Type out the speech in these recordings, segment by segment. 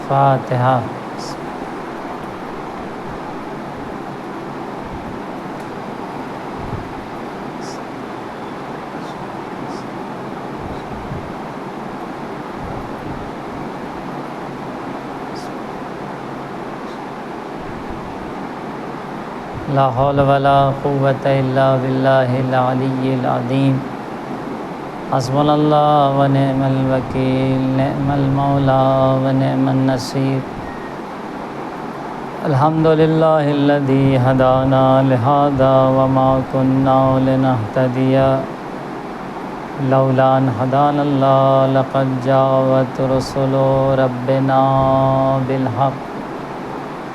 فاتحہ۔ لا حول ولا قوة الا باللہ العلی العظیم۔ حسبنا اللہ ونعم الوکیل، نعم المولا ونعم النصیر۔ الحمد للہ الذی ہدانا لہذا وما كنا لنہتدی لولا ان ہدانا اللہ لقد جاءت رسل ربنا بالحق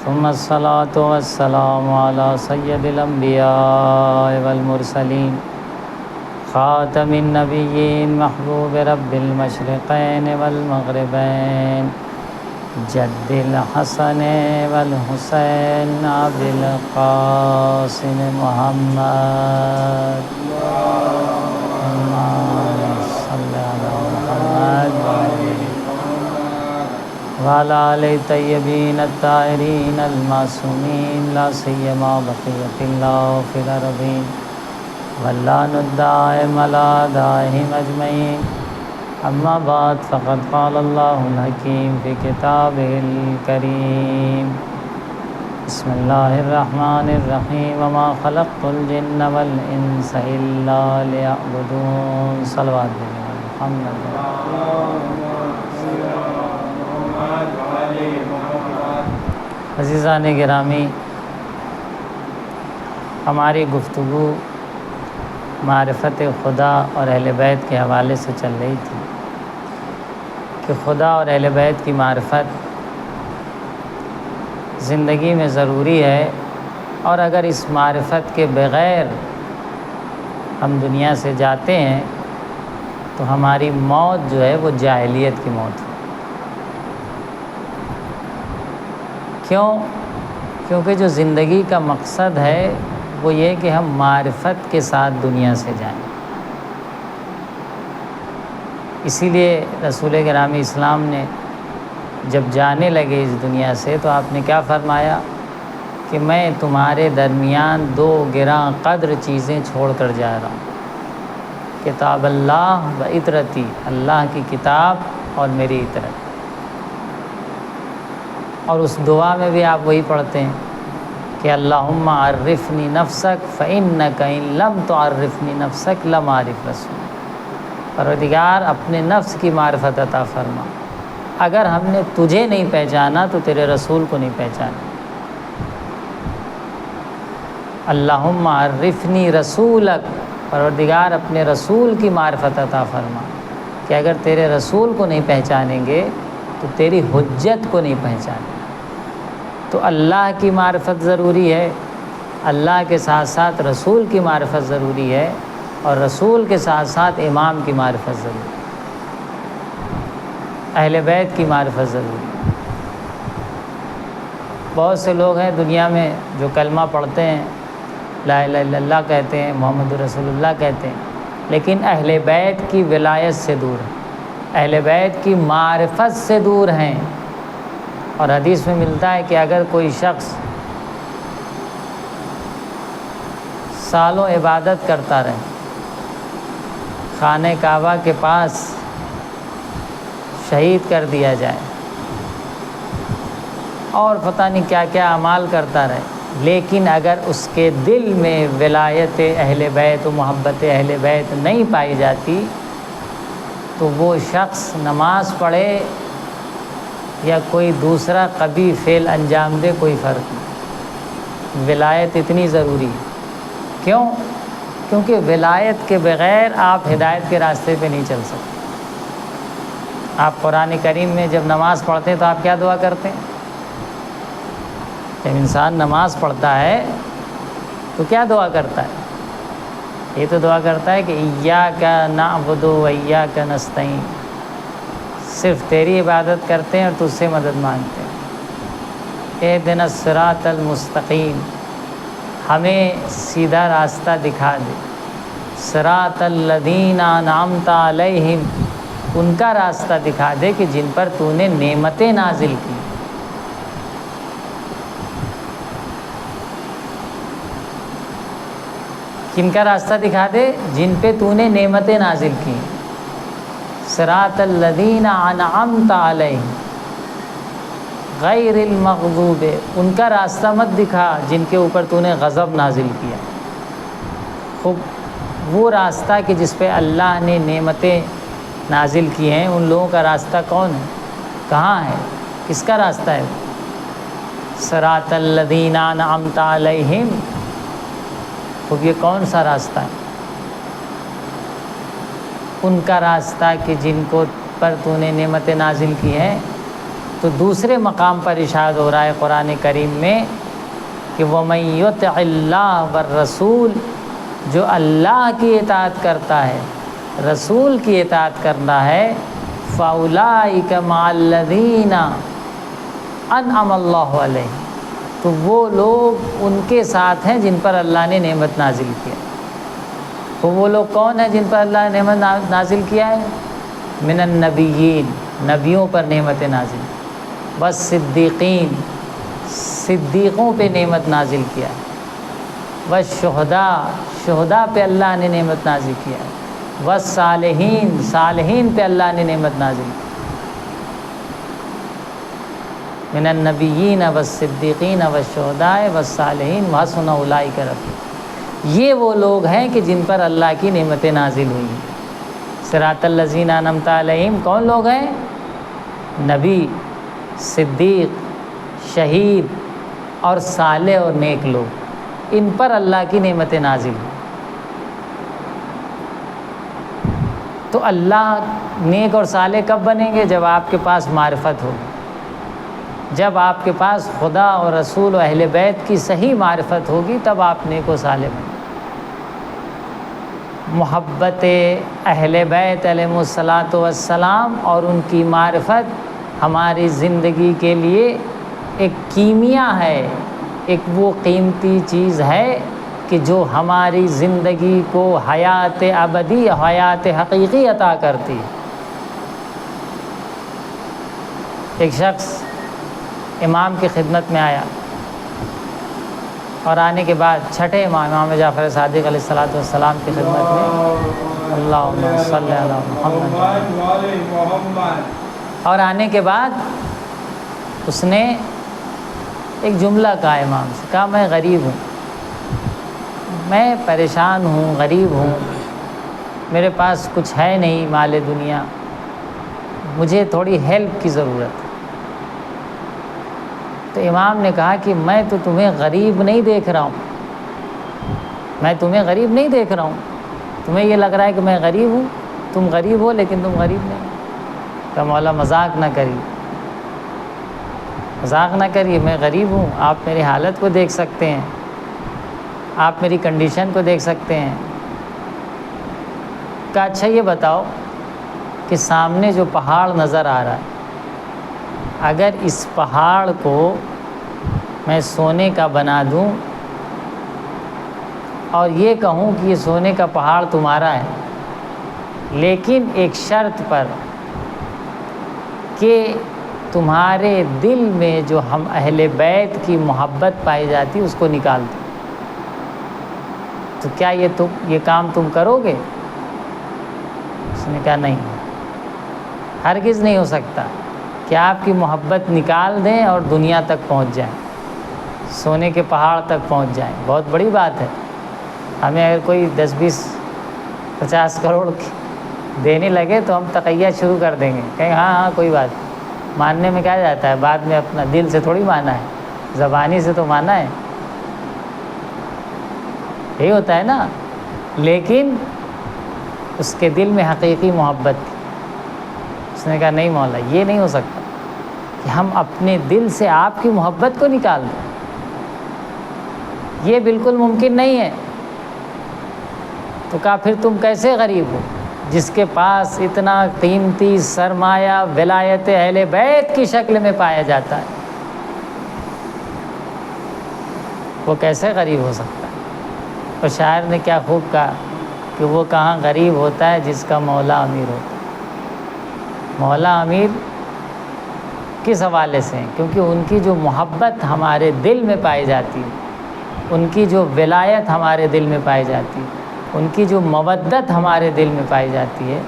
ثم الصلاة والسلام على سید الانبیاء والمرسلین خاتم النبیین محبوب رب المشرقین والمغربین جد الحسن والحسین ابی القاسم محمد صلی اللہ وعلی آلہ الطیبین الطاہرین المعصومین لا سیما بقیۃ اللہ فی الارضین واللعن الدائم علی اعدائہم اجمعین۔ اما بعد فقد قال اللہ الحکیم فی کتابہ الکریم۔ بسم اللہ الرحمن الرحیم۔ وما خلقت الجن والانس الا لیعبدون۔ صلوات محمد۔ عزیزان گرامی، ہماری گفتگو معرفت خدا اور اہل بیت کے حوالے سے چل رہی تھی کہ خدا اور اہل بیت کی معرفت زندگی میں ضروری ہے، اور اگر اس معرفت کے بغیر ہم دنیا سے جاتے ہیں تو ہماری موت جو ہے وہ جاہلیت کی موت ہے۔ کیوں؟ کیونکہ جو زندگی کا مقصد ہے وہ یہ کہ ہم معرفت کے ساتھ دنیا سے جائیں۔ اسی لیے رسول گرامی اسلام نے جب جانے لگے اس دنیا سے تو آپ نے کیا فرمایا کہ میں تمہارے درمیان دو گراں قدر چیزیں چھوڑ کر جا رہا ہوں، کتاب اللہ و اطرتی، اللہ کی کتاب اور میری اطرت۔ اور اس دعا میں بھی آپ وہی پڑھتے ہیں کہ اللہم عرفنی نفسک فإنک ان لم تعرفنی نفسک لم اعرف رسول۔ پروردگار اپنے نفس کی معرفت عطا فرما، اگر ہم نے تجھے نہیں پہچانا تو تیرے رسول کو نہیں پہچانا۔ اللہم عرفنی رسولک، پروردگار اپنے رسول کی معرفت عطا فرما کہ اگر تیرے رسول کو نہیں پہچانیں گے تو تیری حجت کو نہیں پہچانیں۔ تو اللہ کی معرفت ضروری ہے، اللہ کے ساتھ ساتھ رسول کی معرفت ضروری ہے، اور رسول کے ساتھ ساتھ امام کی معرفت ضروری ہے، اہل بیت کی معرفت ضروری ہے۔ بہت سے لوگ ہیں دنیا میں جو کلمہ پڑھتے ہیں، لا الہ الا اللہ کہتے ہیں، محمد رسول اللہ کہتے ہیں، لیکن اہل بیت کی ولایت سے دور ہیں، اہل بیت کی معرفت سے دور ہیں۔ اور حدیث میں ملتا ہے کہ اگر کوئی شخص سالوں عبادت کرتا رہے، خانہ کعبہ کے پاس شہید کر دیا جائے اور پتہ نہیں کیا کیا اعمال کرتا رہے، لیکن اگر اس کے دل میں ولایت اہل بیت و محبت اہل بیت نہیں پائی جاتی تو وہ شخص نماز پڑھے یا کوئی دوسرا قبیح فعل انجام دے، کوئی فرق نہیں۔ ولایت اتنی ضروری ہے۔ کیوں؟ کیونکہ ولایت کے بغیر آپ ہدایت کے راستے پہ نہیں چل سکتے۔ آپ قرآن کریم میں جب نماز پڑھتے ہیں تو آپ کیا دعا کرتے ہیں؟ جب انسان نماز پڑھتا ہے تو کیا دعا کرتا ہے؟ یہ تو دعا کرتا ہے کہ ایاک نعبد و ایاک نستعین، صرف تیری عبادت کرتے ہیں اور تجھ سے مدد مانگتے ہیں۔ اہدنا الصراط المستقیم، ہمیں سیدھا راستہ دکھا دے۔ صراط الذین انعمت علیہم، ان کا راستہ دکھا دے کہ جن پر تو نے نعمتیں نازل کی۔ کن کا راستہ دکھا دے؟ جن پہ تو نے نعمتیں نازل کی، صراط الذین انعمت علیہم غیر المغضوب، ان کا راستہ مت دکھا جن کے اوپر تو نے غضب نازل کیا۔ خوب وہ راستہ کہ جس پہ اللہ نے نعمتیں نازل کی ہیں، ان لوگوں کا راستہ کون ہے؟ کہاں ہے؟ کس کا راستہ ہے؟ صراط الذین انعمت علیہم، خوب یہ کون سا راستہ ہے؟ ان کا راستہ کہ جن کو پر تو نے نعمتیں نازل کی ہیں۔ تو دوسرے مقام پر ارشاد ہو رہا ہے قرآن کریم میں کہ وَمَن يُطِعِ اللَّهَ وَالرَّسُولَ، جو اللہ کی اطاعت کرتا ہے، رسول کی اطاعت کرنا ہے، فَأُولَٰئِكَ مَعَ الَّذِينَ أَنْعَمَ اللَّهُ عَلَيْهِمْ، تو وہ لوگ ان کے ساتھ ہیں جن پر اللہ نے نعمت نازل کیا۔ تو وہ لوگ کون ہیں جن پر اللہ نے نعمت نازل کیا ہے؟ من النبیین، نبیوں پر نعمت نازل، بس صدیقین، صدیقوں پہ نعمت نازل کیا ہے، بس شہداء، شہداء پہ اللہ نے نعمت نازل کیا ہے، بس صالحین، صالحین پہ اللہ نے نعمت نازل کی۔ من النبیین والصدیقین والشہداء والصالحین وحسن اولئک رفیقا، یہ وہ لوگ ہیں کہ جن پر اللہ کی نعمتیں نازل ہوئی ہیں۔ صراط الذین انعمت علیہم کون لوگ ہیں؟ نبی، صدیق، شہید اور صالح اور نیک لوگ، ان پر اللہ کی نعمتیں نازل ہوئی۔ تو اللہ نیک اور صالح کب بنیں گے؟ جب آپ کے پاس معرفت ہوگی، جب آپ کے پاس خدا اور رسول و اہل بیت کی صحیح معرفت ہوگی، تب آپ نیک و صالح بنیں گے۔ محبت اہل بیت علیہم الصلاۃ والسلام اور ان کی معرفت ہماری زندگی کے لیے ایک کیمیا ہے، ایک وہ قیمتی چیز ہے کہ جو ہماری زندگی کو حیات ابدی، حیات حقیقی عطا کرتی ہے۔ ایک شخص امام کی خدمت میں آیا اور آنے کے بعد چھٹے امام جعفر صادق علیہ الصلاۃ والسلام کی خدمت میں اللہم صلی علی محمد، اور آنے کے بعد اس نے ایک جملہ کہا، امام سے کہا میں غریب ہوں، میں پریشان ہوں، غریب ہوں، میرے پاس کچھ ہے نہیں مال دنیا، مجھے تھوڑی ہیلپ کی ضرورت ہے۔ تو امام نے کہا کہ میں تو تمہیں غریب نہیں دیکھ رہا ہوں، میں تمہیں غریب نہیں دیکھ رہا ہوں، تمہیں یہ لگ رہا ہے کہ میں غریب ہوں، تم غریب ہو لیکن تم غریب نہیں۔ کہ مولا مذاق نہ کریے، مذاق نہ کریے، میں غریب ہوں، آپ میری حالت کو دیکھ سکتے ہیں، آپ میری کنڈیشن کو دیکھ سکتے ہیں۔ کہ اچھا یہ بتاؤ کہ سامنے جو پہاڑ نظر آ رہا ہے، اگر اس پہاڑ کو میں سونے کا بنا دوں اور یہ کہوں کہ یہ سونے کا پہاڑ تمہارا ہے، لیکن ایک شرط پر کہ تمہارے دل میں جو ہم اہل بیت کی محبت پائی جاتی اس کو نکال دو، تو کیا یہ کام تم کرو گے؟ اس نے کہا نہیں، ہرگز نہیں ہو سکتا کہ آپ کی محبت نکال دیں اور دنیا تک پہنچ جائیں، سونے کے پہاڑ تک پہنچ جائیں، بہت بڑی بات ہے۔ ہمیں اگر کوئی 10 20 50 کروڑ دینے لگے تو ہم تقیہ شروع کر دیں گے، کہیں ہاں ہاں کوئی بات، ماننے میں کیا جاتا ہے، بعد میں اپنا دل سے تھوڑی مانا ہے، زبانی سے تو مانا ہے، یہی ہوتا ہے نا۔ لیکن اس کے دل میں حقیقی محبت تھی، اس نے کہا نہیں مولا، یہ نہیں ہو سکتا کہ ہم اپنے دل سے آپ کی محبت کو نکال دیں، یہ بالکل ممکن نہیں ہے۔ تو کہا پھر تم کیسے غریب ہو جس کے پاس اتنا قیمتی سرمایہ ولایت اہل بیت کی شکل میں پایا جاتا ہے، وہ کیسے غریب ہو سکتا ہے؟ اور شاعر نے کیا خوب کہا کہ وہ کہاں غریب ہوتا ہے جس کا مولا امیر ہوتا ہے۔ مولا امیر کس حوالے سے ہیں؟ کیونکہ ان کی جو محبت ہمارے دل میں پائی جاتی ہے، ان کی جو ولایت ہمارے دل میں پائی جاتی ہے، ان کی جو مودت ہمارے دل میں پائی جاتی ہے،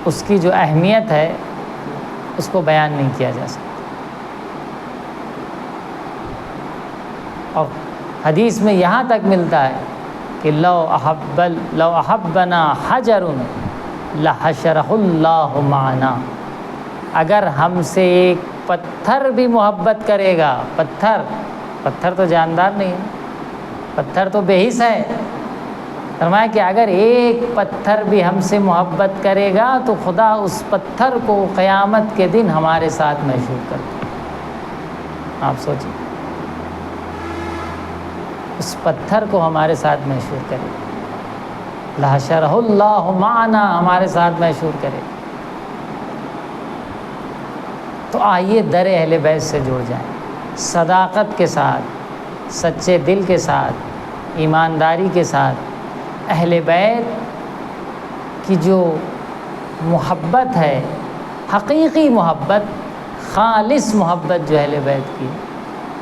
اس کی جو اہمیت ہے اس کو بیان نہیں کیا جا سکتا۔ اور حدیث میں یہاں تک ملتا ہے کہ لو احبنا حجر لحشرہ اللہ معنا، اگر ہم سے ایک پتھر بھی محبت کرے گا، پتھر تو جاندار نہیں ہے، پتھر تو بے حس ہے، فرمایا کہ اگر ایک پتھر بھی ہم سے محبت کرے گا تو خدا اس پتھر کو قیامت کے دن ہمارے ساتھ محشور کر دے۔ آپ سوچیں، اس پتھر کو ہمارے ساتھ محشور کرے، لحشرہ اللہ معنا، ہمارے ساتھ محشور کرے۔ تو آئیے در اہل بیت سے جڑ جائیں، صداقت کے ساتھ، سچے دل کے ساتھ، ایمانداری کے ساتھ۔ اہل بیت کی جو محبت ہے، حقیقی محبت، خالص محبت جو اہل بیت کی،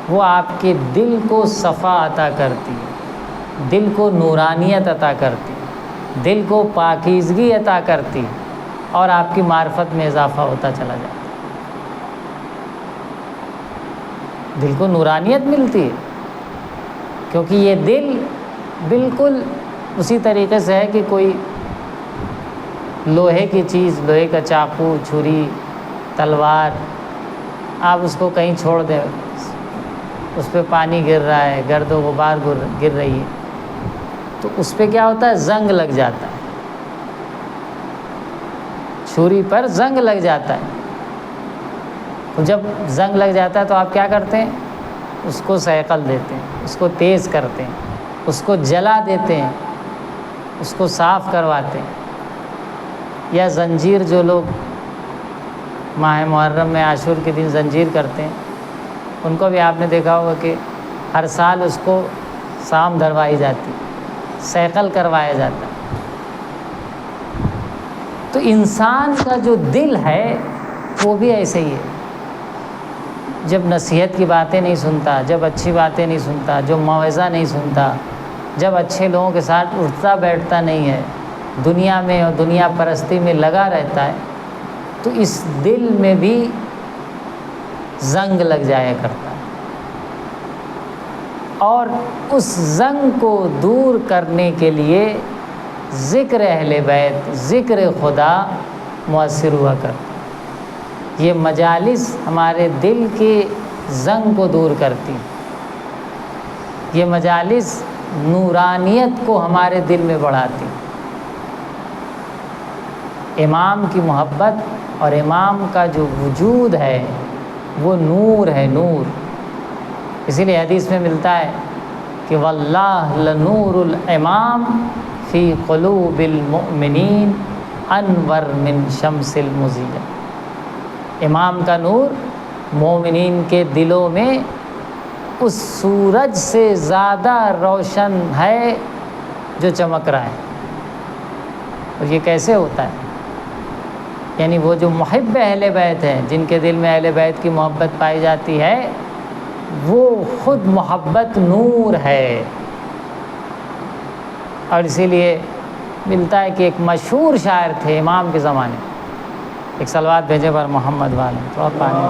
وہ آپ کے دل کو صفا عطا کرتی ہے، دل کو نورانیت عطا کرتی، دل کو پاکیزگی عطا کرتی، اور آپ کی معرفت میں اضافہ ہوتا چلا جاتا ہے، دل کو نورانیت ملتی ہے، کیونکہ یہ دل بالکل اسی طریقے سے ہے کہ کوئی لوہے کی چیز، لوہے کا چاقو، چھری، تلوار، آپ اس کو کہیں چھوڑ دیں، اس پہ پانی گر رہا ہے، گرد و غبار گر رہی ہے، تو اس پہ کیا ہوتا ہے؟ زنگ لگ جاتا ہے، چھری پر زنگ لگ جاتا ہے۔ تو جب زنگ لگ جاتا ہے تو آپ کیا کرتے ہیں؟ اس کو صیقل دیتے ہیں، اس کو تیز کرتے ہیں، اس کو جلا دیتے ہیں، اس کو صاف کرواتے ہیں۔ یا زنجیر، جو لوگ ماہ محرم میں عاشور کے دن زنجیر کرتے ہیں، ان کو بھی آپ نے دیکھا ہوگا کہ ہر سال اس کو سام دھروائی جاتی، صیقل کروایا جاتا ہے۔ تو انسان کا جو دل ہے وہ بھی ایسے ہی ہے، جب نصیحت کی باتیں نہیں سنتا، جب اچھی باتیں نہیں سنتا، جو موعظہ نہیں سنتا، جب اچھے لوگوں کے ساتھ اٹھتا بیٹھتا نہیں ہے، دنیا میں اور دنیا پرستی میں لگا رہتا ہے، تو اس دل میں بھی زنگ لگ جایا کرتا ہے، اور اس زنگ کو دور کرنے کے لیے ذکر اہل بیت، ذکر خدا مؤثر ہوا کرتا ہے۔ یہ مجالس ہمارے دل کے زنگ کو دور کرتی، یہ مجالس نورانیت کو ہمارے دل میں بڑھاتی۔ امام کی محبت اور امام کا جو وجود ہے وہ نور ہے، نور۔ اسی لیے حدیث میں ملتا ہے کہ واللہ لنور الامام فی قلوب المؤمنین انور من شمس المضیہ، امام کا نور مومنین کے دلوں میں اس سورج سے زیادہ روشن ہے جو چمک رہا ہے۔ اور یہ کیسے ہوتا ہے؟ یعنی وہ جو محب اہل بیت ہیں، جن کے دل میں اہل بیت کی محبت پائی جاتی ہے، وہ خود محبت نور ہے۔ اور اسی لیے ملتا ہے کہ ایک مشہور شاعر تھے امام کے زمانے، ایک صلوات بھیجے پر محمد والے، تھوڑا پانی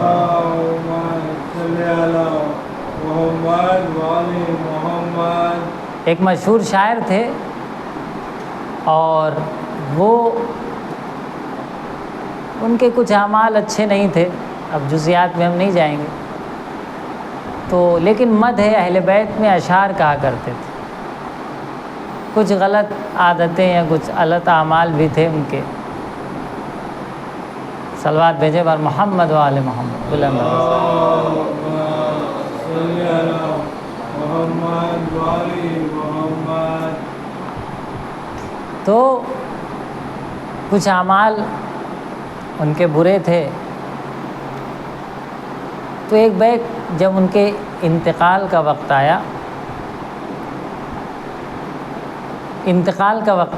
ایک مشہور شاعر تھے، اور وہ ان کے کچھ اعمال اچھے نہیں تھے، اب جزیات میں ہم نہیں جائیں گے، تو لیکن مدح اہل بیت میں اشعار کہا کرتے تھے۔ کچھ غلط عادتیں یا کچھ غلط اعمال بھی تھے ان کے۔ صلوات بھیجے پر محمد وآل محمد، تو کچھ اعمال ان کے برے تھے۔ تو ایک بیت جب ان کے انتقال کا وقت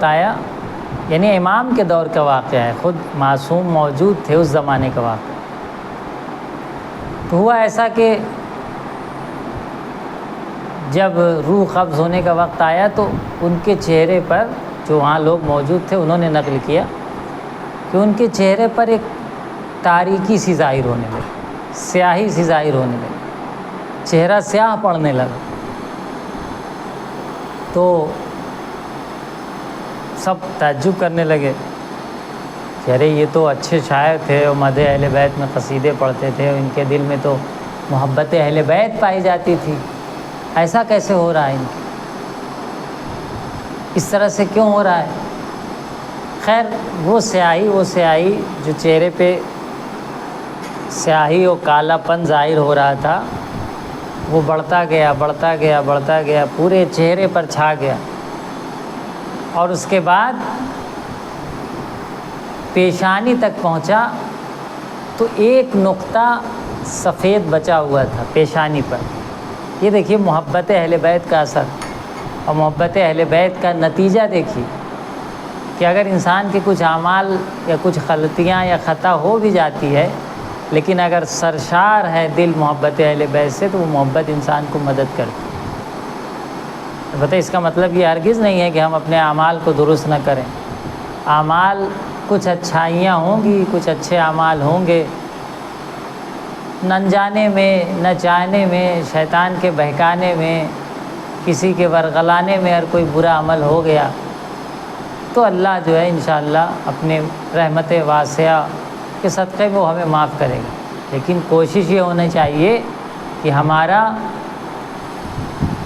آیا، یعنی امام کے دور کا واقعہ ہے، خود معصوم موجود تھے اس زمانے کا واقعہ، تو ہوا ایسا کہ جب روح قبض ہونے کا وقت آیا تو ان کے چہرے پر، جو وہاں لوگ موجود تھے انہوں نے نقل کیا کہ ان کے چہرے پر ایک تاریکی سی ظاہر ہونے لگی، سیاہی سی ظاہر ہونے لگی، چہرہ سیاہ پڑنے لگا۔ تو سب تعجب کرنے لگے کہ ارے یہ تو اچھے شاعر تھے اور مدح اہل بیت میں قصیدے پڑھتے تھے، ان کے دل میں تو محبت اہل بیت پائی جاتی تھی، ایسا کیسے ہو رہا ہے ان کے، اس طرح سے کیوں ہو رہا ہے؟ خیر وہ سیاہی جو چہرے پہ سیاہی اور کالا پن ظاہر ہو رہا تھا، وہ بڑھتا گیا، پورے چہرے پر چھا گیا، اور اس کے بعد پیشانی تک پہنچا تو ایک نقطہ سفید بچا ہوا تھا پیشانی پر۔ یہ دیکھیے محبت اہل بیت کا اثر اور محبت اہل بیت کا نتیجہ دیکھیے کہ اگر انسان کے کچھ اعمال یا کچھ غلطیاں یا خطا ہو بھی جاتی ہے، لیکن اگر سرشار ہے دل محبت اہل بیت سے تو وہ محبت انسان کو مدد کرتی ہے۔ البتہ اس کا مطلب یہ ہرگز نہیں ہے کہ ہم اپنے اعمال کو درست نہ کریں، اعمال کچھ اچھائیاں ہوں گی، کچھ اچھے اعمال ہوں گے، نہ جانے میں نہ چاہنے میں، شیطان کے بہکانے میں، کسی کے ورغلانے میں اگر کوئی برا عمل ہو گیا تو اللہ جو ہے انشاءاللہ اپنے رحمت واسعہ کے صدقے میں وہ ہمیں معاف کرے گا۔ لیکن کوشش یہ ہونی چاہیے کہ ہمارا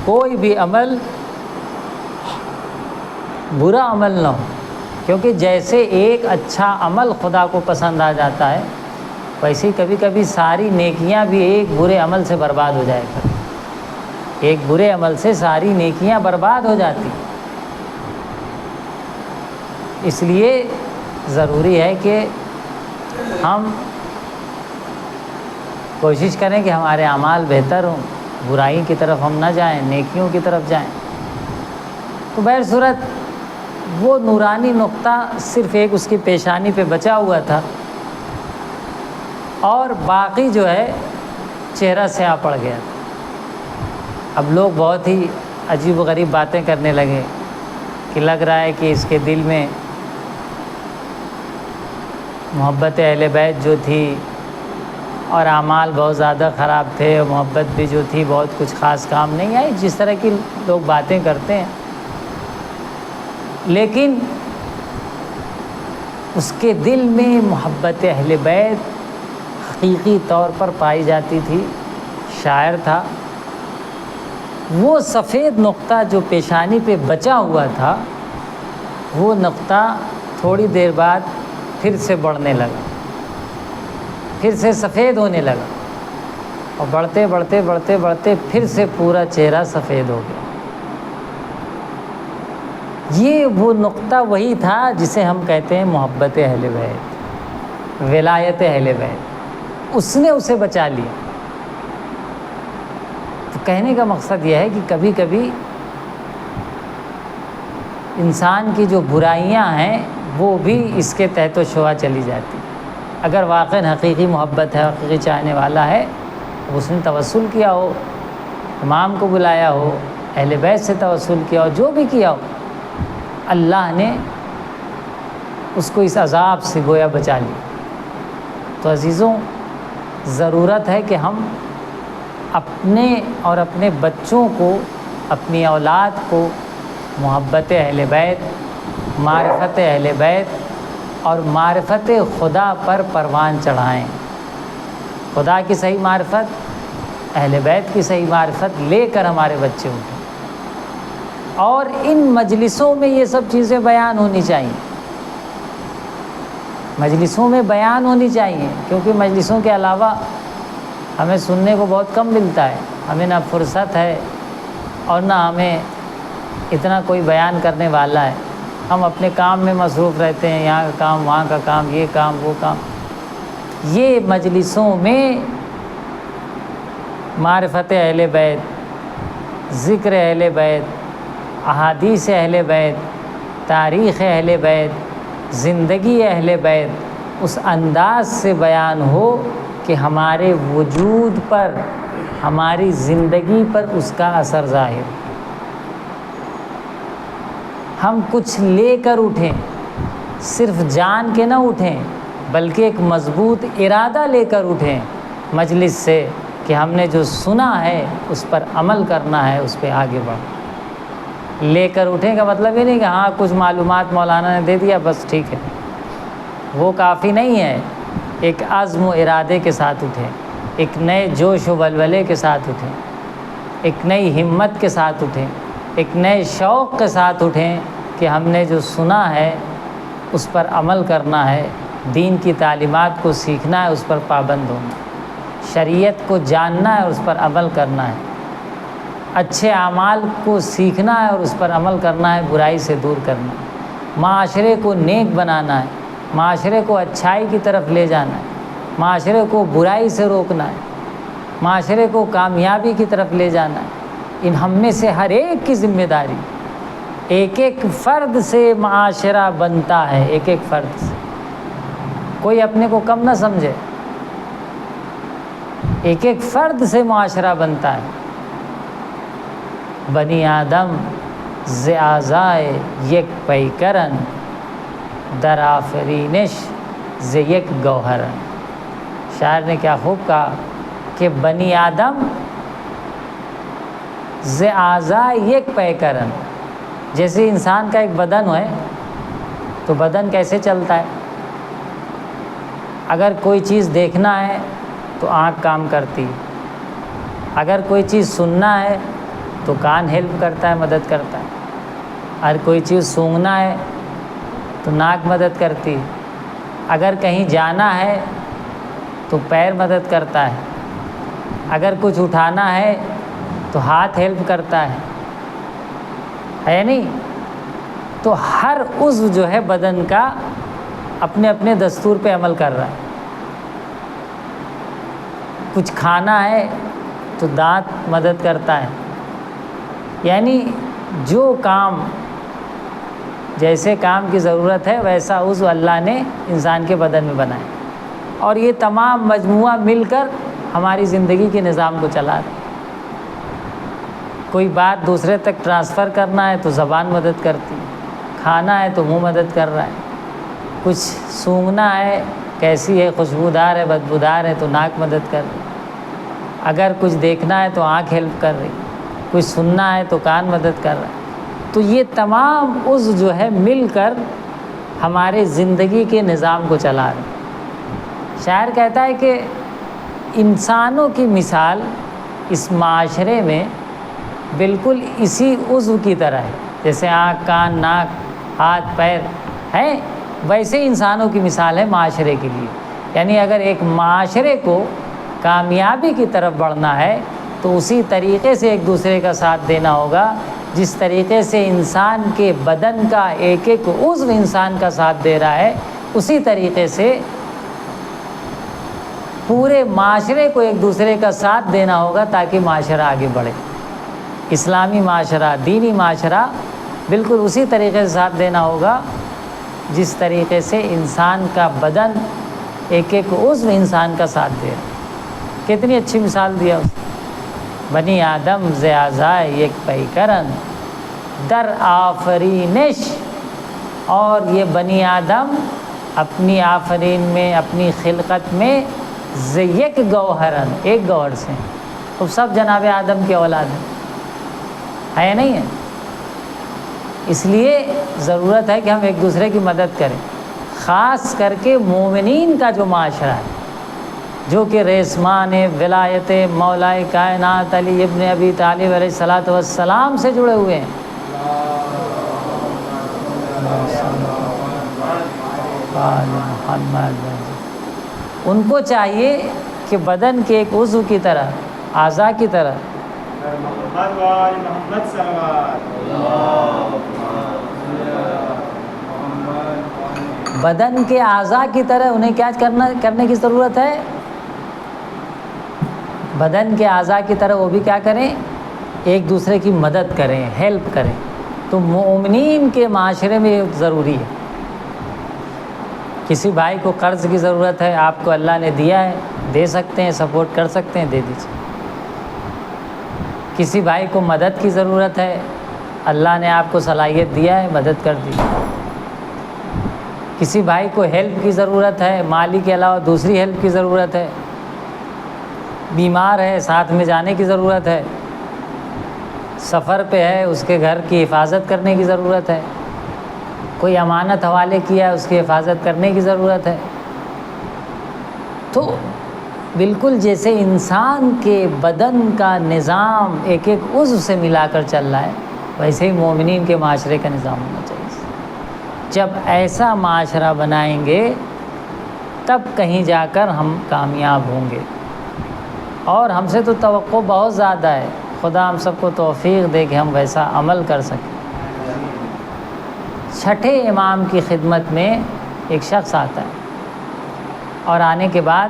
کوئی بھی عمل برا عمل نہ ہو، کیونکہ جیسے ایک اچھا عمل خدا کو پسند آ جاتا ہے، ویسے کبھی کبھی ساری نیکیاں بھی ایک برے عمل سے برباد ہو جائے گا، ایک برے عمل سے ساری نیکیاں برباد ہو جاتی۔ اس لیے ضروری ہے کہ ہم کوشش کریں کہ ہمارے اعمال بہتر ہوں، برائی کی طرف ہم نہ جائیں، نیکیوں کی طرف جائیں۔ تو بہر صورت وہ نورانی نقطہ صرف ایک اس کی پیشانی پہ بچا ہوا تھا، اور باقی جو ہے چہرہ سیاہ پڑ گیا تھا۔ اب لوگ بہت ہی عجیب و غریب باتیں کرنے لگے کہ لگ رہا ہے کہ اس کے دل میں محبت اہل بیت جو تھی اور اعمال بہت زیادہ خراب تھے، اور محبت بھی جو تھی بہت کچھ خاص کام نہیں آئی، جس طرح کی لوگ باتیں کرتے ہیں۔ لیکن اس کے دل میں محبت اہل بیت حقیقی طور پر پائی جاتی تھی، شاعر تھا۔ وہ سفید نقطہ جو پیشانی پہ بچا ہوا تھا، وہ نقطہ تھوڑی دیر بعد پھر سے بڑھنے لگا، پھر سے سفید ہونے لگا، اور بڑھتے پھر سے پورا چہرہ سفید ہو گیا۔ یہ وہ نقطہ وہی تھا جسے ہم کہتے ہیں محبت اہل بیت، ولایت اہل بیت، اس نے اسے بچا لیا۔ تو کہنے کا مقصد یہ ہے کہ کبھی کبھی انسان کی جو برائیاں ہیں وہ بھی اس کے تحت و شعاع چلی جاتی۔ اگر واقعاً حقیقی محبت ہے، حقیقی چاہنے والا ہے، اس نے توسل کیا ہو، امام کو بلایا ہو، اہل بیت سے توسل کیا ہو، جو بھی کیا ہو، اللہ نے اس کو اس عذاب سے گویا بچا لیا۔ تو عزیزوں، ضرورت ہے کہ ہم اپنے اور اپنے بچوں کو، اپنی اولاد کو محبت اہل بیت، معرفت اہل بیت اور معرفت خدا پر پروان چڑھائیں۔ خدا کی صحیح معرفت، اہل بیت کی صحیح معرفت لے کر ہمارے بچے اٹھیں، اور ان مجلسوں میں یہ سب چیزیں بیان ہونی چاہیے، مجلسوں میں بیان ہونی چاہیے، کیونکہ مجلسوں کے علاوہ ہمیں سننے کو بہت کم ملتا ہے، ہمیں نہ فرصت ہے اور نہ ہمیں اتنا کوئی بیان کرنے والا ہے۔ ہم اپنے کام میں مصروف رہتے ہیں، یہاں کا کام، وہاں کا کام، یہ کام، وہ کام۔ یہ مجلسوں میں معرفت اہل بیت، ذکر اہل بیت، احادیث اہل بیت، تاریخ اہل بیت، زندگی اہل بیت اس انداز سے بیان ہو کہ ہمارے وجود پر ہماری زندگی پر اس کا اثر ظاہر، ہم کچھ لے کر اٹھیں، صرف جان کے نہ اٹھیں بلکہ ایک مضبوط ارادہ لے کر اٹھیں مجلس سے کہ ہم نے جو سنا ہے اس پر عمل کرنا ہے، اس پہ آگے بڑھ لے کر اٹھیں کا مطلب یہ نہیں کہ ہاں کچھ معلومات مولانا نے دے دیا بس ٹھیک ہے، وہ کافی نہیں ہے۔ ایک عزم و ارادے کے ساتھ اٹھیں، ایک نئے جوش و ولولے کے ساتھ اٹھیں، ایک نئی ہمت کے ساتھ اٹھیں، ایک نئے شوق کے ساتھ اٹھیں کہ ہم نے جو سنا ہے اس پر عمل کرنا ہے، دین کی تعلیمات کو سیکھنا ہے، اس پر پابند ہونا، شریعت کو جاننا ہے اور اس پر عمل کرنا ہے، اچھے اعمال کو سیکھنا ہے اور اس پر عمل کرنا ہے، برائی سے دور کرنا ہے، معاشرے کو نیک بنانا ہے، معاشرے کو اچھائی کی طرف لے جانا ہے، معاشرے کو برائی سے روکنا ہے، معاشرے کو کامیابی کی طرف لے جانا ہے۔ ان ہم میں سے ہر ایک کی ذمہ داری، ایک ایک فرد سے معاشرہ بنتا ہے، ایک ایک فرد سے، کوئی اپنے کو کم نہ سمجھے، ایک ایک فرد سے معاشرہ بنتا ہے۔ بنی آدم ز اعضائے یک پیکرن، در آفرینش ز یک گوہرن۔ شاعر نے کیا خوب کہا کہ بنی آدم ز اعضائے یک پیکرن، جیسے انسان کا ایک بدن ہے تو بدن کیسے چلتا ہے؟ اگر کوئی چیز دیکھنا ہے تو آنکھ کام کرتی ہے، اگر کوئی چیز سننا ہے تو کان ہیلپ کرتا ہے، مدد کرتا ہے، اگر کوئی چیز سونگھنا ہے تو ناک مدد کرتی ہے، اگر کہیں جانا ہے تو پیر مدد کرتا ہے، اگر کچھ اٹھانا ہے تو ہاتھ ہیلپ کرتا ہے نہیں؟ تو ہر عضو جو ہے بدن کا اپنے اپنے دستور پہ عمل کر رہا ہے۔ کچھ کھانا ہے تو دانت مدد کرتا ہے، یعنی جو کام جیسے کام کی ضرورت ہے ویسا عضو اللہ نے انسان کے بدن میں بنایا، اور یہ تمام مجموعہ مل کر ہماری زندگی کے نظام کو چلا رہا ہے۔ کوئی بات دوسرے تک ٹرانسفر کرنا ہے تو زبان مدد کرتی ہے، کھانا ہے تو منہ مدد کر رہا ہے، کچھ سونگھنا ہے کیسی ہے، خوشبودار ہے بدبودار ہے تو ناک مدد کر رہی، اگر کچھ دیکھنا ہے تو آنکھ ہیلپ کر رہی، کچھ سننا ہے تو کان مدد کر رہا ہے۔ تو یہ تمام عضو جو ہے مل کر ہمارے زندگی کے نظام کو چلا رہے ہیں۔ شاعر کہتا ہے کہ انسانوں کی مثال اس معاشرے میں بالکل اسی عضو کی طرح ہے، جیسے آنکھ کان ناک ہاتھ پیر ہیں، ویسے انسانوں کی مثال ہے معاشرے کے لیے۔ یعنی اگر ایک معاشرے کو کامیابی کی طرف بڑھنا ہے تو اسی طریقے سے ایک دوسرے کا ساتھ دینا ہوگا، جس طریقے سے انسان کے بدن کا ایک ایک عضو انسان کا ساتھ دے رہا ہے، اسی طریقے سے پورے معاشرے کو ایک دوسرے کا ساتھ دینا ہوگا تاکہ معاشرہ آگے بڑھے۔ اسلامی معاشرہ، دینی معاشرہ بالکل اسی طریقے سے ساتھ دینا ہوگا جس طریقے سے انسان کا بدن ایک ایک عضو انسان کا ساتھ دے رہا ہے۔ کتنی اچھی مثال دیا اس نے، بنی آدم ز اعضائے یک پیکرن، در آفرینش، اور یہ بنی آدم اپنی آفرین میں، اپنی خلقت میں ز یک گوہرن، ایک گوہر سے، تو سب جناب آدم کی اولاد ہے نہیں ہے؟ اس لیے ضرورت ہے کہ ہم ایک دوسرے کی مدد کریں، خاص کر کے مومنین کا جو معاشرہ ہے، جو کہ ریسمان ولایت مولائے کائنات علی ابن ابی طالب علیہ الصلاۃ والسلام سے جڑے ہوئے ہیں۔ ان کو چاہیے کہ بدن کے ایک عضو کی طرح، اعضاء کی طرح، بدن کے اعضاء کی طرح انہیں کیا کرنے کی ضرورت ہے؟ بدن کے اعضاء کی طرح وہ بھی کیا کریں؟ ایک دوسرے کی مدد کریں، ہیلپ کریں۔ تو مومنین کے معاشرے میں یہ ضروری ہے۔ کسی بھائی کو قرض کی ضرورت ہے، آپ کو اللہ نے دیا ہے، دے سکتے ہیں، سپورٹ کر سکتے ہیں، دے دیجیے۔ کسی بھائی کو مدد کی ضرورت ہے، اللہ نے آپ کو صلاحیت دیا ہے، مدد کر دی۔ کسی بھائی کو ہیلپ کی ضرورت ہے، مالی کے علاوہ دوسری ہیلپ کی ضرورت ہے، بیمار ہے ساتھ میں جانے کی ضرورت ہے، سفر پہ ہے اس کے گھر کی حفاظت کرنے کی ضرورت ہے، کوئی امانت حوالے کیا ہے اس کی حفاظت کرنے کی ضرورت ہے۔ تو بالکل جیسے انسان کے بدن کا نظام ایک ایک عضو سے ملا کر چل رہا ہے، ویسے ہی مومنین کے معاشرے کا نظام ہونا چاہیے۔ جب ایسا معاشرہ بنائیں گے تب کہیں جا کر ہم کامیاب ہوں گے، اور ہم سے تو توقع بہت زیادہ ہے، خدا ہم سب کو توفیق دے کہ ہم ویسا عمل کر سکیں۔ چھٹے امام کی خدمت میں ایک شخص آتا ہے، اور آنے کے بعد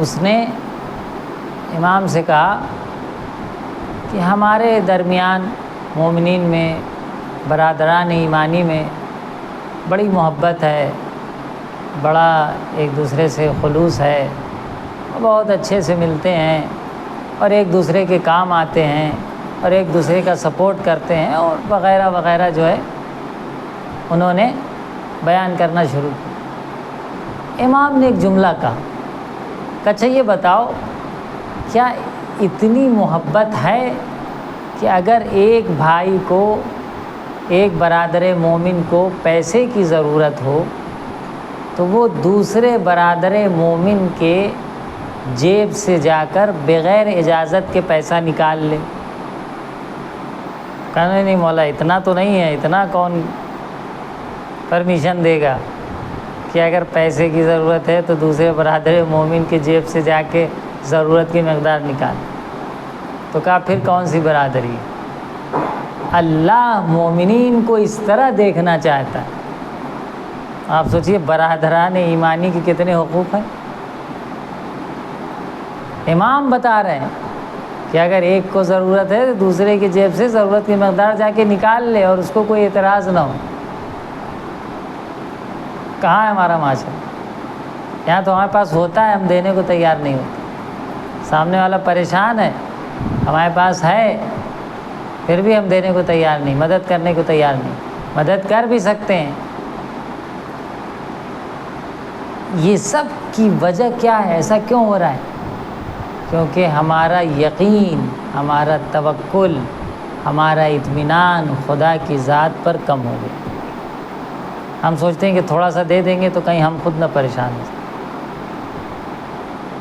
اس نے امام سے کہا کہ ہمارے درمیان مومنین میں، برادران ایمانی میں بڑی محبت ہے، بڑا ایک دوسرے سے خلوص ہے، بہت اچھے سے ملتے ہیں اور ایک دوسرے کے کام آتے ہیں اور ایک دوسرے کا سپورٹ کرتے ہیں، اور وغیرہ وغیرہ جو ہے انہوں نے بیان کرنا شروع کیا۔ امام نے ایک جملہ کہا کہ اچھا یہ بتاؤ، کیا اتنی محبت ہے کہ اگر ایک بھائی کو، ایک برادر مومن کو پیسے کی ضرورت ہو تو وہ دوسرے برادر مومن کے جیب سے جا کر بغیر اجازت کے پیسہ نکال لے؟ کہنے نہیں مولا اتنا تو نہیں ہے، اتنا کون پرمیشن دے گا کہ اگر پیسے کی ضرورت ہے تو دوسرے برادر مومن کے جیب سے جا کے ضرورت کی مقدار نکال۔ تو کہا پھر کون سی برادری؟ اللہ مومنین کو اس طرح دیکھنا چاہتا ہے۔ آپ سوچئے برادران ایمانی کی کتنے حقوق ہیں۔ امام بتا رہے ہیں کہ اگر ایک کو ضرورت ہے تو دوسرے کی جیب سے ضرورت کی مقدار جا کے نکال لے اور اس کو کوئی اعتراض نہ ہو۔ کہاں ہے ہمارا معاشرہ؟ یہاں تو ہمارے پاس ہوتا ہے، ہم دینے کو تیار نہیں ہوتے۔ سامنے والا پریشان ہے، ہمارے پاس ہے پھر بھی ہم دینے کو تیار نہیں، مدد کرنے کو تیار نہیں۔ مدد کر بھی سکتے ہیں۔ یہ سب کی وجہ کیا ہے؟ ایسا کیوں ہو رہا ہے؟ کیونکہ ہمارا یقین، ہمارا توکل، ہمارا اطمینان خدا کی ذات پر کم ہو گیا۔ ہم سوچتے ہیں کہ تھوڑا سا دے دیں گے تو کہیں ہم خود نہ پریشان ہو جائیں۔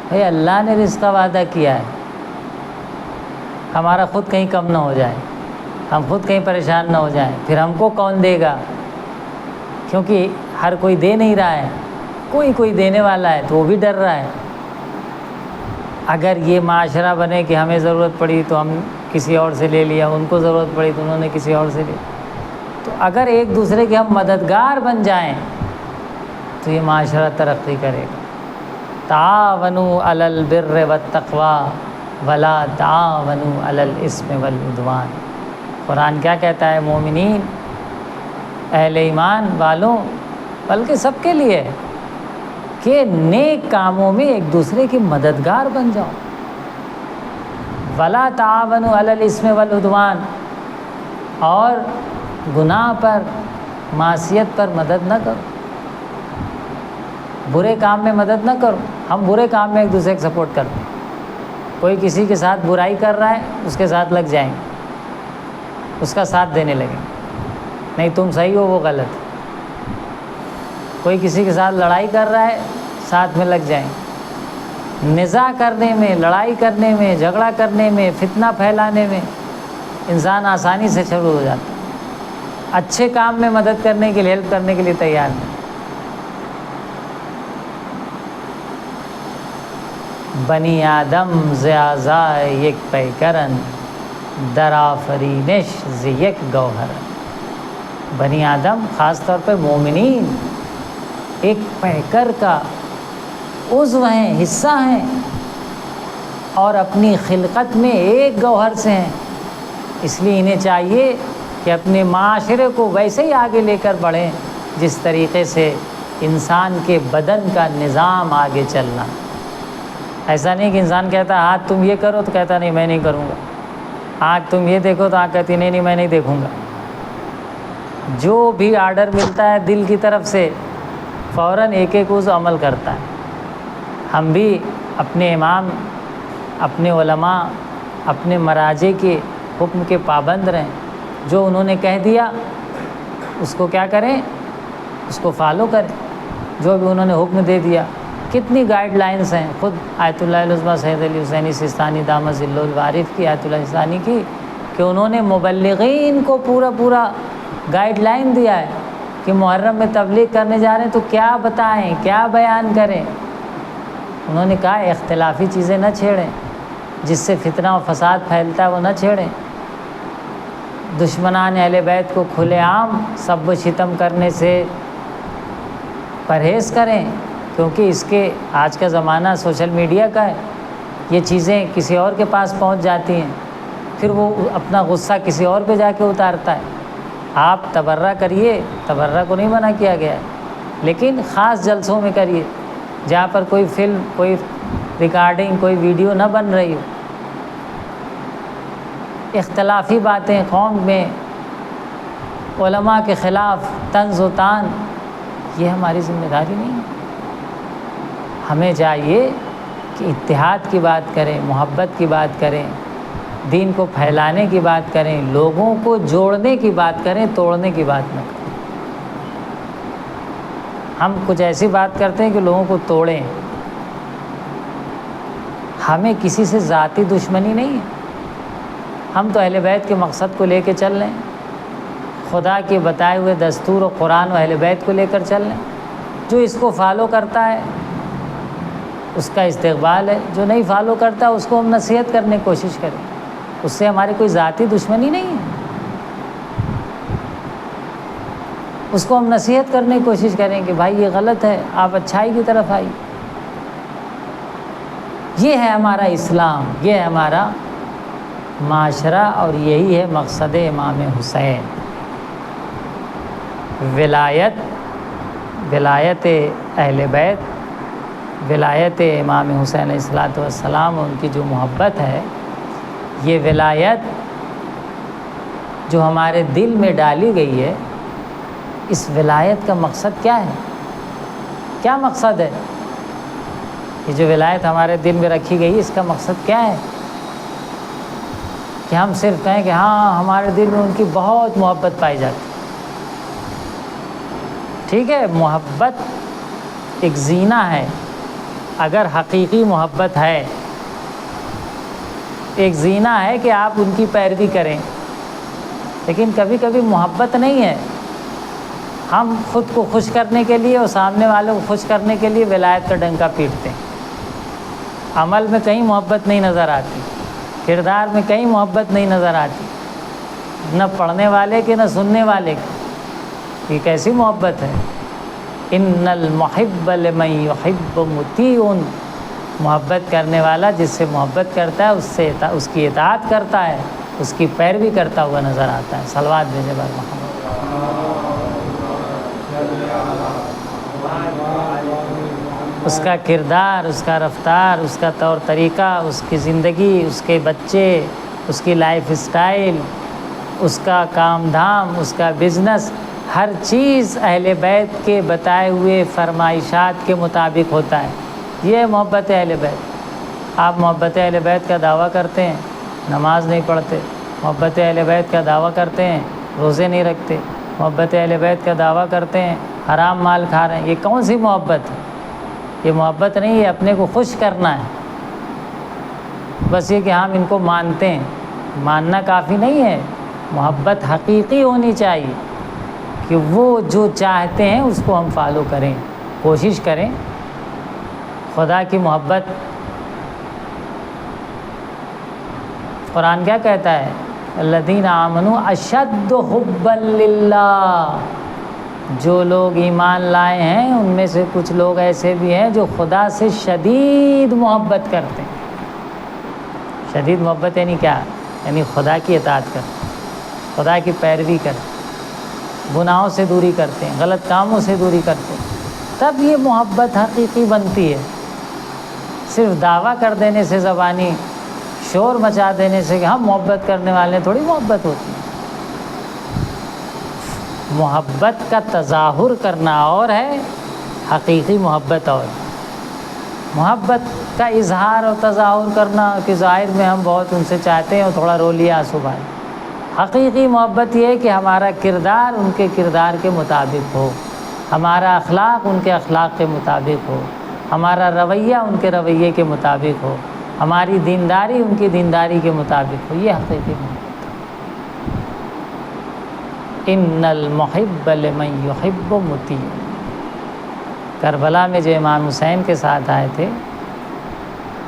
بھئی اللہ نے رزق کا وعدہ کیا ہے، ہمارا خود کہیں کم نہ ہو جائے، ہم خود کہیں پریشان نہ ہو جائیں، پھر ہم کو کون دے گا؟ کیونکہ ہر کوئی دے نہیں رہا ہے، کوئی دینے والا ہے تو وہ بھی ڈر رہا ہے۔ اگر یہ معاشرہ بنے کہ ہمیں ضرورت پڑی تو ہم کسی اور سے لے لیا، ان کو ضرورت پڑی تو انہوں نے کسی اور سے لیا، تو اگر ایک دوسرے کے ہم مددگار بن جائیں تو یہ معاشرہ ترقی کرے گا۔ تعاونوا علی البر والتقوی ولا تعاونوا علی الاثم والعدوان۔ قرآن کیا کہتا ہے؟ مومنین، اہل ایمان والوں، بلکہ سب کے لیے کہ نیک کاموں میں ایک دوسرے کی مددگار بن جاؤ۔ ولا تعاونوا علی الاثم والعدوان، اور گناہ پر، معصیت پر مدد نہ کرو، برے کام میں مدد نہ کرو۔ ہم برے کام میں ایک دوسرے کو سپورٹ کرتے ہیں۔ کوئی کسی کے ساتھ برائی کر رہا ہے اس کے ساتھ لگ جائیں گے، اس کا ساتھ دینے لگیں گے، نہیں تم صحیح ہو وہ غلط۔ کوئی کسی کے ساتھ لڑائی کر رہا ہے ساتھ میں لگ جائیں گے۔ نزاع کرنے میں، لڑائی کرنے میں، جھگڑا کرنے میں، فتنہ پھیلانے میں انسان آسانی سے شروع ہو جاتا ہے، اچھے کام میں مدد کرنے کے لیے، ہیلپ کرنے کے لیے تیار نہیں۔ بنی آدم ز اعضاء یک پیکرن، در آفرینش ز یک گوہرن۔ بنی آدم خاص طور پہ مومنین ایک پیکر کا عضو ہیں، حصہ ہیں، اور اپنی خلقت میں ایک گوہر سے ہیں۔ اس لیے انہیں چاہیے کہ اپنے معاشرے کو ویسے ہی آگے لے کر بڑھیں جس طریقے سے انسان کے بدن کا نظام آگے چلنا۔ ایسا نہیں کہ انسان کہتا آج تم یہ کرو تو کہتا نہیں میں نہیں کروں گا، آج تم یہ دیکھو تو آج کہتی نہیں میں نہیں دیکھوں گا۔ جو بھی آرڈر ملتا ہے دل کی طرف سے فوراً ایک ایک اس عمل کرتا ہے۔ ہم بھی اپنے امام، اپنے علماء، اپنے مراجع کے حکم کے پابند رہیں، جو انہوں نے کہہ دیا اس کو کیا کریں، اس کو فالو کریں، جو بھی انہوں نے حکم دے دیا۔ کتنی گائیڈ لائنز ہیں، خود آیت اللہ العظمیٰ سید علی حسینی سستانی دامت ظلہ العارف کی، آیت اللہ سستانی کی، کہ انہوں نے مبلغین کو پورا گائیڈ لائن دیا ہے کہ محرم میں تبلیغ کرنے جا رہے ہیں تو کیا بتائیں، کیا بیان کریں۔ انہوں نے کہا اختلافی چیزیں نہ چھیڑیں، جس سے فتنہ و فساد پھیلتا ہے وہ نہ چھیڑیں۔ دشمنان اہل بیت کو کھلے عام سب و شتم کرنے سے پرہیز کریں، کیونکہ اس کے آج کا زمانہ سوشل میڈیا کا ہے، یہ چیزیں کسی اور کے پاس پہنچ جاتی ہیں، پھر وہ اپنا غصہ کسی اور پہ جا کے اتارتا ہے۔ آپ تبرہ کریے، تبرہ کو نہیں منع کیا گیا ہے، لیکن خاص جلسوں میں کریے جہاں پر کوئی فلم، کوئی ریکارڈنگ، کوئی ویڈیو نہ بن رہی ہو۔ اختلافی باتیں قوم میں، علماء کے خلاف طنز و تان، یہ ہماری ذمہ داری نہیں ہے۔ ہمیں چاہیے کہ اتحاد کی بات کریں، محبت کی بات کریں، دین کو پھیلانے کی بات کریں، لوگوں کو جوڑنے کی بات کریں، توڑنے کی بات نہ کریں۔ ہم کچھ ایسی بات کرتے ہیں کہ لوگوں کو توڑیں۔ ہمیں کسی سے ذاتی دشمنی نہیں ہے، ہم تو اہل بیت کے مقصد کو لے کے چل رہے ہیں، خدا کے بتائے ہوئے دستور و قرآن و اہل بیت کو لے کر چل رہے ہیں۔ جو اس کو فالو کرتا ہے اس کا استقبال ہے، جو نہیں فالو کرتا اس کو ہم نصیحت کرنے کی کوشش کریں، اس سے ہماری کوئی ذاتی دشمنی نہیں ہے، اس کو ہم نصیحت کرنے کی کوشش کریں کہ بھائی یہ غلط ہے، آپ اچھائی کی طرف آئیے۔ یہ ہے ہمارا اسلام، یہ ہے ہمارا معاشرہ، اور یہی ہے مقصد امام حسین۔ ولایت اہل بیت، ولایت امام حسین علیہ الصلوۃ والسلام، ان کی جو محبت ہے، یہ ولایت جو ہمارے دل میں ڈالی گئی ہے، اس ولایت کا مقصد کیا ہے؟ کیا مقصد ہے؟ یہ جو ولایت ہمارے دل میں رکھی گئی، اس کا مقصد کیا ہے؟ کہ ہم صرف کہیں کہ ہاں ہمارے دل میں ان کی بہت محبت پائی جاتی۔ ٹھیک ہے، محبت ایک زینہ ہے، اگر حقیقی محبت ہے، ایک زینہ ہے کہ آپ ان کی پیروی کریں، لیکن کبھی کبھی محبت نہیں ہے، ہم خود کو خوش کرنے کے لیے اور سامنے والوں کو خوش کرنے کے لیے ولایت کا ڈنکا پیٹتے ہیں۔ عمل میں کہیں محبت نہیں نظر آتی، کردار میں کہیں محبت نہیں نظر آتی، نہ پڑھنے والے کے نہ سننے والے کی۔ یہ کیسی محبت ہے؟ ان المحب لمن یحب مطیع، محبت کرنے والا جس سے محبت کرتا ہے اس کی اطاعت کرتا ہے، اس کی پیروی کرتا ہوا نظر آتا ہے۔ صلوات بھیجے بر محمد۔ اس کا کردار، اس کا رفتار، اس کا طور طریقہ، اس کی زندگی، اس کے بچے، اس کی لائف اسٹائل، اس کا کام دھام، اس کا بزنس، ہر چیز اہل بیت کے بتائے ہوئے فرمائشات کے مطابق ہوتا ہے۔ یہ محبت اہل بیت۔ آپ محبت اہل بیت کا دعویٰ کرتے ہیں، نماز نہیں پڑھتے، محبت اہل بیت کا دعویٰ کرتے ہیں، روزے نہیں رکھتے، محبت اہل بیت کا دعویٰ کرتے ہیں، حرام مال کھا رہے ہیں۔ یہ کون سی محبت ہے؟ یہ محبت نہیں ہے، اپنے کو خوش کرنا ہے۔ بس یہ کہ ہم ان کو مانتے ہیں، ماننا کافی نہیں ہے، محبت حقیقی ہونی چاہیے کہ وہ جو چاہتے ہیں اس کو ہم فالو کریں، کوشش کریں۔ خدا کی محبت، قرآن کیا کہتا ہے؟ الذین آمنوا اشد حبا للہ، جو لوگ ایمان لائے ہیں ان میں سے کچھ لوگ ایسے بھی ہیں جو خدا سے شدید محبت کرتے ہیں۔ شدید محبت یعنی کیا؟ یعنی خدا کی اطاعت کرتے ہیں، خدا کی پیروی کرتے ہیں، گناہوں سے دوری کرتے ہیں، غلط کاموں سے دوری کرتے ہیں، تب یہ محبت حقیقی بنتی ہے۔ صرف دعویٰ کر دینے سے، زبانی شور مچا دینے سے کہ ہم محبت کرنے والے تھوڑی محبت ہوتی ہے۔ محبت کا تظاہر کرنا اور ہے، حقیقی محبت اور ہے۔ محبت کا اظہار اور تظاہر کرنا کہ ظاہر میں ہم بہت ان سے چاہتے ہیں اور تھوڑا رو لیا آنسو بھائی۔ حقیقی محبت یہ ہے کہ ہمارا کردار ان کے کردار کے مطابق ہو، ہمارا اخلاق ان کے اخلاق کے مطابق ہو، ہمارا رویہ ان کے رویے کے مطابق ہو، ہماری دینداری ان کی دینداری کے مطابق ہو۔ یہ حقیقی محبت۔ ان المحب لمن یحب مطیع۔ کربلا میں جو امام حسین کے ساتھ آئے تھے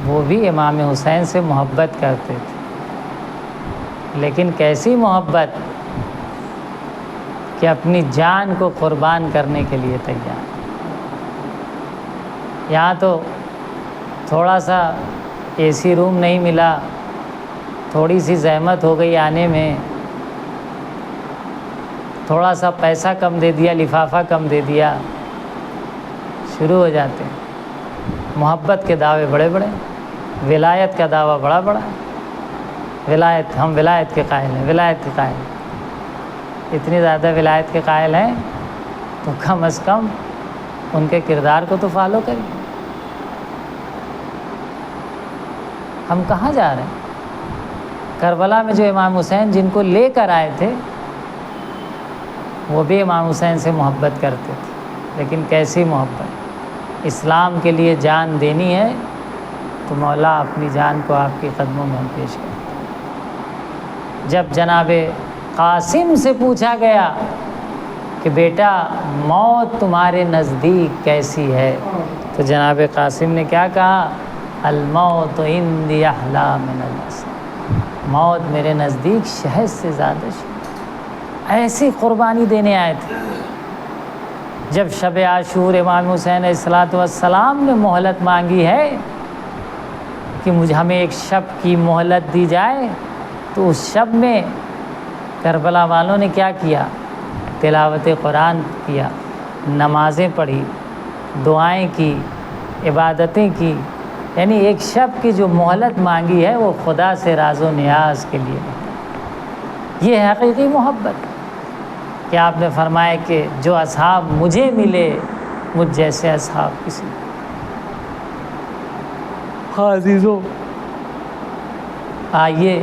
وہ بھی امام حسین سے محبت کرتے تھے، لیکن کیسی محبت کہ اپنی جان کو قربان کرنے کے لیے تیار۔ یہاں تو تھوڑا سا اے سی روم نہیں ملا، تھوڑی سی زحمت ہو گئی آنے میں، تھوڑا سا پیسہ کم دے دیا، لفافہ کم دے دیا، شروع ہو جاتے ہیں۔ محبت کے دعوے بڑے بڑے، ولایت کا دعویٰ بڑا بڑا ہے۔ ولایت، ہم ولایت کے قائل ہیں، ولایت کے قائل ہیں۔ اتنی زیادہ ولایت کے قائل ہیں تو کم از کم ان کے کردار کو تو فالو کریں۔ ہم کہاں جا رہے ہیں؟ کربلا میں جو امام حسین جن کو لے کر آئے تھے وہ بھی امام حسین سے محبت کرتے تھے، لیکن کیسی محبت؟ اسلام کے لیے جان دینی ہے تو مولا اپنی جان کو آپ کے قدموں میں ہم پیش کرتے ہیں۔ جب جناب قاسم سے پوچھا گیا کہ بیٹا موت تمہارے نزدیک کیسی ہے، تو جناب قاسم نے کیا کہا؟ الموت عندی احلی من العسل۔ موت میرے نزدیک شہد سے زیادہ شہد۔ ایسی قربانی دینے آئے تھے۔ جب شب عاشور امام حسین علیہ السلام نے مہلت مانگی ہے کہ ہمیں ایک شب کی مہلت دی جائے، تو اس شب میں کربلا والوں نے کیا کیا؟ تلاوت قرآن کیا، نمازیں پڑھی، دعائیں کی، عبادتیں کی، یعنی ایک شب کی جو مہلت مانگی ہے وہ خدا سے راز و نیاز کے لیے۔ یہ ہے حقیقی محبت کہ آپ نے فرمایا کہ جو اصحاب مجھے ملے مجھ جیسے اصحاب کسی۔ عزیزو، آئیے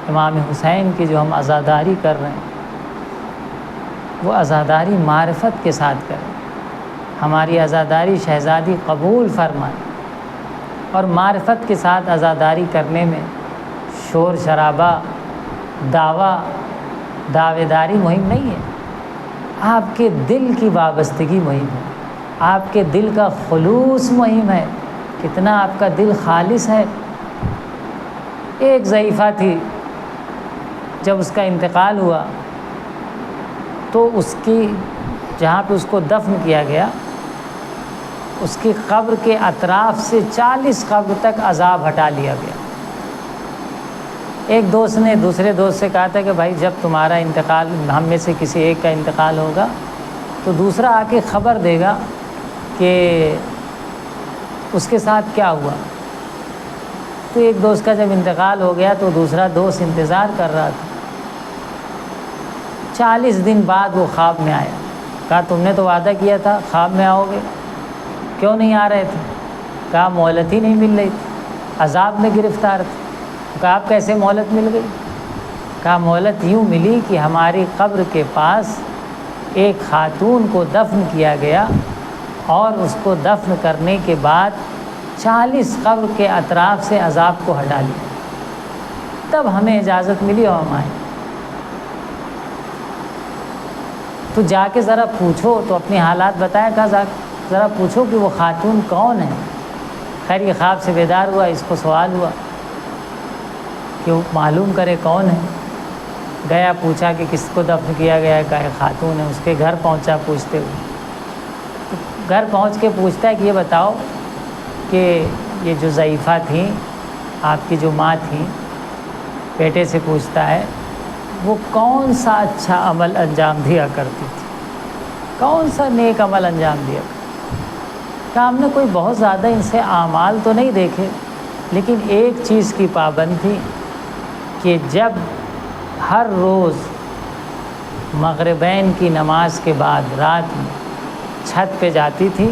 امام حسین کی جو ہم عزاداری کر رہے ہیں وہ عزاداری معرفت کے ساتھ کریں۔ ہماری عزاداری شہزادی قبول فرمائے، اور معرفت کے ساتھ عزاداری کرنے میں شور شرابہ، دعوے داری مہم نہیں ہے۔ آپ کے دل کی وابستگی مہم ہے، آپ کے دل کا خلوص مہم ہے، کتنا آپ کا دل خالص ہے۔ ایک ضعیفہ تھی، جب اس کا انتقال ہوا تو اس کی جہاں پہ اس کو دفن کیا گیا اس کی قبر کے اطراف سے 40 قبر تک عذاب ہٹا لیا گیا۔ ایک دوست نے دوسرے دوست سے کہا تھا کہ بھائی جب تمہارا انتقال، ہم میں سے کسی ایک کا انتقال ہوگا تو دوسرا آ کے خبر دے گا کہ اس کے ساتھ کیا ہوا۔ تو ایک دوست کا جب انتقال ہو گیا تو دوسرا دوست انتظار کر رہا تھا۔ 40 دن بعد وہ خواب میں آیا، کہا تم نے تو وعدہ کیا تھا خواب میں آؤ گے، کیوں نہیں آ رہے تھے؟ کہا مہلت ہی نہیں مل رہی تھی، عذاب میں گرفتار تھے۔ کہا آپ کیسے مہلت مل گئی؟ کہا مہلت یوں ملی کہ ہماری قبر کے پاس ایک خاتون کو دفن کیا گیا، اور اس کو دفن کرنے کے بعد 40 قبر کے اطراف سے عذاب کو ہٹا لیا، تب ہمیں اجازت ملی اور ہم آئے۔ تو جا کے ذرا پوچھو، تو اپنی حالات بتایا، کہا ذرا پوچھو کہ وہ خاتون کون ہے۔ خیر یہ خواب سے بیدار ہوا، اس کو سوال ہوا کہ وہ معلوم کرے کون ہے۔ گیا پوچھا کہ کس کو دفن کیا گیا ہے، کہا خاتون ہے۔ اس کے گھر پہنچا پوچھتے ہوئے، تو گھر پہنچ کے پوچھتا ہے کہ یہ بتاؤ کہ یہ جو ضعیفہ تھیں، آپ کی جو ماں تھیں، بیٹے سے پوچھتا ہے وہ کون سا اچھا عمل انجام دیا کرتی تھی، کون سا نیک عمل انجام دیا کرتی؟ کہ ہم نے کوئی بہت زیادہ ان سے اعمال تو نہیں دیکھے، لیکن ایک چیز کی پابند تھی کہ جب ہر روز مغربین کی نماز کے بعد رات میں چھت پہ جاتی تھی،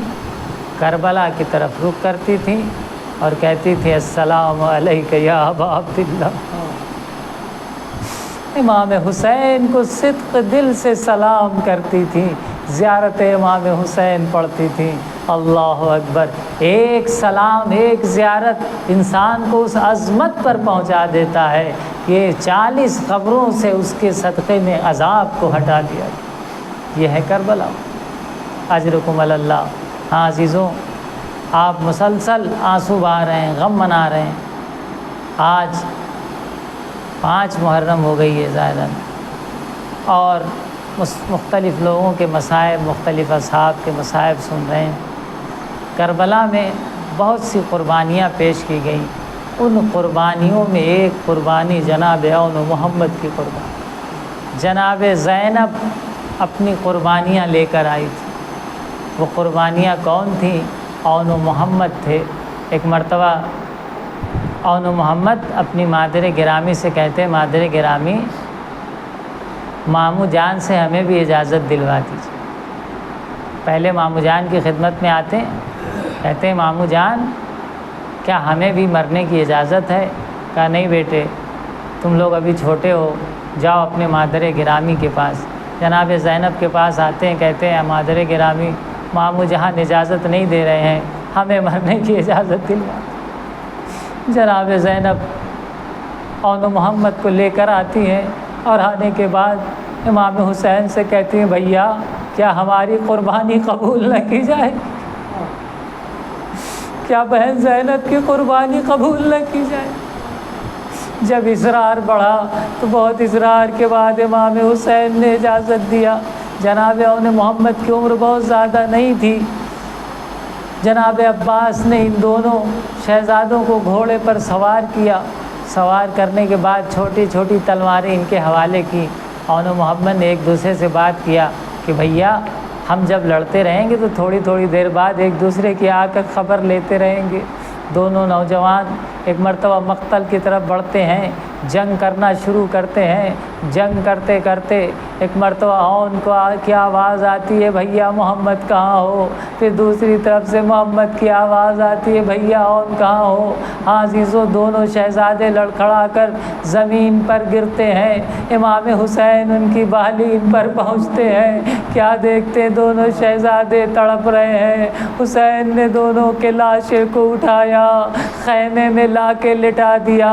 کربلا کی طرف رخ کرتی تھی اور کہتی تھی السلام علیک یا ابا عبداللہ۔ امام حسین کو صدق دل سے سلام کرتی تھی، زیارت امام حسین پڑھتی تھی۔ اللہ اکبر، ایک سلام، ایک زیارت انسان کو اس عظمت پر پہنچا دیتا ہے کہ 40 قبروں سے اس کے صدقے میں عذاب کو ہٹا دیا۔ یہ ہے کربلا، اجرکم علی اللہ۔ ہاں عزیزوں، آپ مسلسل آنسو بہا رہے ہیں، غم منا رہے ہیں۔ آج 5 محرم ہو گئی ہے ظاہراً، اور مختلف لوگوں کے مصائب، مختلف اصحاب کے مصائب سن رہے ہیں۔ کربلا میں بہت سی قربانیاں پیش کی گئیں، ان قربانیوں میں ایک قربانی جناب اون محمد کی قربانی۔ جناب زینب اپنی قربانیاں لے کر آئی تھی۔ وہ قربانیاں کون تھیں؟ اون محمد تھے۔ ایک مرتبہ اون محمد اپنی مادر گرامی سے کہتے ہیں، مادر گرامی ماموں جان سے ہمیں بھی اجازت دلوا دیجیے۔ پہلے ماموں جان کی خدمت میں آتے ہیں، کہتے ہیں ماموں جان کیا ہمیں بھی مرنے کی اجازت ہے؟ کہا نہیں بیٹے، تم لوگ ابھی چھوٹے ہو، جاؤ اپنے مادر گرامی کے پاس۔ جناب زینب کے پاس آتے ہیں، کہتے ہیں مادر گرامی ماموں جہاں اجازت نہیں دے رہے ہیں، ہمیں مرنے کی اجازت دلوا۔ جناب زینب اون محمد کو لے کر آتی ہیں، اور آنے کے بعد امام حسین سے کہتی ہیں بھیا کیا ہماری قربانی قبول نہ کی جائے؟ کیا بہن زینب کی قربانی قبول نہ کی جائے؟ جب اصرار بڑھا تو بہت اصرار کے بعد امام حسین نے اجازت دیا۔ جناب اون محمد کی عمر بہت زیادہ نہیں تھی۔ جناب عباس نے ان دونوں شہزادوں کو گھوڑے پر سوار کیا۔ سوار کرنے کے بعد چھوٹی چھوٹی تلواریں ان کے حوالے کی۔ اون محمد نے ایک دوسرے سے بات کیا کہ بھیا ہم جب لڑتے رہیں گے تو تھوڑی تھوڑی دیر بعد ایک دوسرے کی آ کر خبر لیتے رہیں گے۔ دونوں نوجوان ایک مرتبہ مقتل کی طرف بڑھتے ہیں، جنگ کرنا شروع کرتے ہیں۔ جنگ کرتے کرتے ایک مرتبہ اون کو کی آواز آتی ہے بھیا محمد کہاں ہو؟ پھر دوسری طرف سے محمد کی آواز آتی ہے بھیا اون کہاں ہو؟ ہاں عزیزوں، دونوں شہزادے لڑکھڑا کر زمین پر گرتے ہیں۔ امام حسین ان کی بالین پر پہنچتے ہیں، کیا دیکھتے ہیں دونوں شہزادے تڑپ رہے ہیں۔ حسین نے دونوں کے لاشیں کو اٹھایا، خیمے میں لا کے لٹا دیا۔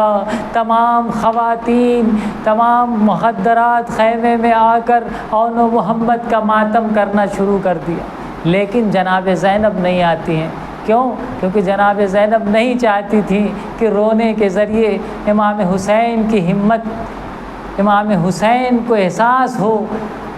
تمام خواتین، تمام مخدرات خیمے میں آ کر اون محمد کا ماتم کرنا شروع کر دیا، لیکن جناب زینب نہیں آتی ہیں۔ کیوں؟ کیونکہ جناب زینب نہیں چاہتی تھی کہ رونے کے ذریعے امام حسین کی ہمت، امام حسین کو احساس ہو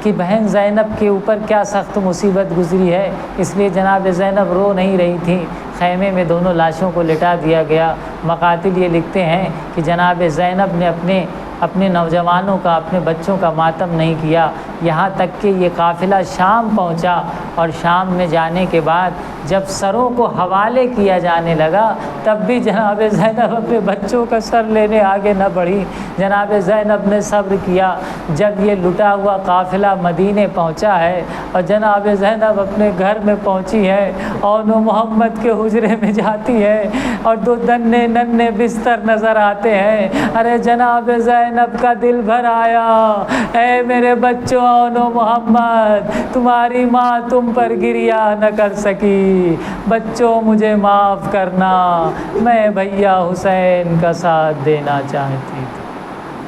کہ بہن زینب کے اوپر کیا سخت مصیبت گزری ہے، اس لیے جناب زینب رو نہیں رہی تھی۔ خیمے میں دونوں لاشوں کو لٹا دیا گیا۔ مقاتل یہ لکھتے ہیں کہ جناب زینب نے اپنے نوجوانوں کا، اپنے بچوں کا ماتم نہیں کیا، یہاں تک کہ یہ قافلہ شام پہنچا، اور شام میں جانے کے بعد جب سروں کو حوالے کیا جانے لگا تب بھی جناب زینب اپنے بچوں کا سر لینے آگے نہ بڑھی۔ جناب زینب نے صبر کیا۔ جب یہ لٹا ہوا قافلہ مدینے پہنچا ہے اور جناب زینب اپنے گھر میں پہنچی ہے، اون محمد کے حجرے میں جاتی ہے اور 2 ننھے ننھے بستر نظر آتے ہیں۔ ارے جناب زینب کا دل بھر آیا، اے میرے بچوں اون محمد، تمہاری ماں تم پر گریہ نہ کر سکی، بچوں مجھے معاف کرنا، میں بھیا حسین کا ساتھ دینا چاہتی تھی۔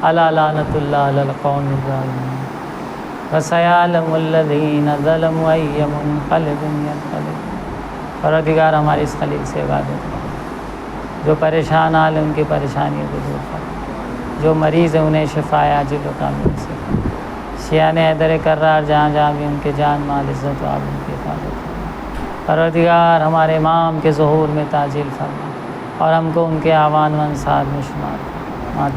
الا لعنت اللہ علی القوم الظالمین وسیعلم الذین ظلموا ای منقلب ینقلبون۔ پروردگار ہماری اس خلیل سے عبادت کرو، جو پریشان حال ہیں ان کی پریشانیوں کو دور کرو، جو مریض ہیں انہیں شفائے عاجل و کامل سے کرو۔ شیعان حیدر کرار جہاں جہاں بھی ان کے جان مال عزت و آبرو کی حفاظت کرو۔ پروردگار ہمارے امام کے ظہور میں تعجیل فرما، اور ہم کو ان کے اعوان و انصار میں شمار کرو۔